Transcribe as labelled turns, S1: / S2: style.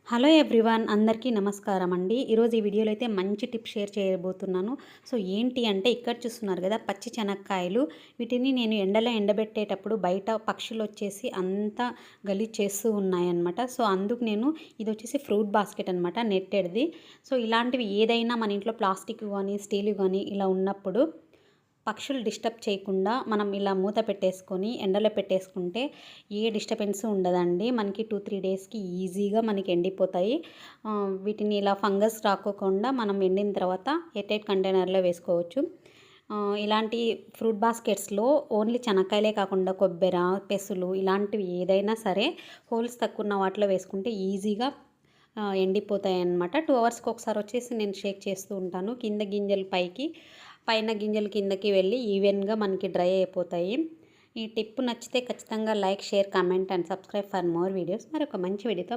S1: Hello everyone, అందరికీ నమస్కారం అండి. ఈరోజు ఈ వీడియోలో అయితే మంచి టిప్ షేర్ చేయబోతున్నాను. సో ఏంటి అంటే, ఇక్కడ చూస్తున్నారు కదా పచ్చి చెనక్కాయలు. వీటిని నేను ఎండలో ఎండబెట్టేటప్పుడు బయట పక్షులు వచ్చేసి అంతా గలీజ్ చేస్తూ ఉన్నాయన్నమాట. సో అందుకు నేను ఇది వచ్చేసి ఫ్రూట్ బాస్కెట్ అనమాట, నెట్టెడ్ది. సో ఇలాంటివి ఏదైనా మన ఇంట్లో ప్లాస్టిక్ కానీ స్టీల్ కానీ ఇలా ఉన్నప్పుడు పక్షులు డిస్టర్బ్ చేయకుండా మనం ఇలా మూత పెట్టేసుకొని ఎండలో పెట్టేసుకుంటే ఏ డిస్టర్బెన్స్ ఉండదండి. మనకి 2-3 డేస్కి ఈజీగా మనకి ఎండిపోతాయి. వీటిని ఇలా ఫంగస్ రాకోకుండా మనం ఎండిన తర్వాత ఎయిర్‌టైట్ కంటైనర్లో వేసుకోవచ్చు. ఇలాంటి ఫ్రూట్ బాస్కెట్స్లో ఓన్లీ చెనక్కాయలే కాకుండా కొబ్బెర, పెసలు ఇలాంటివి ఏదైనా సరే హోల్స్ తక్కువ ఉన్న వాటిలో వేసుకుంటే ఈజీగా ఎండిపోతాయి అన్నమాట. 2 అవర్స్కి ఒకసారి వచ్చేసి నేను షేక్ చేస్తూ ఉంటాను. కింద గింజలు పైకి, పైన గింజలు కిందకి వెళ్ళి ఈవెన్గా మనకి డ్రై అయిపోతాయి. ఈ టిప్ నచ్చితే ఖచ్చితంగా like, share, comment and subscribe for more videos. మరొక మంచి వీడియోతో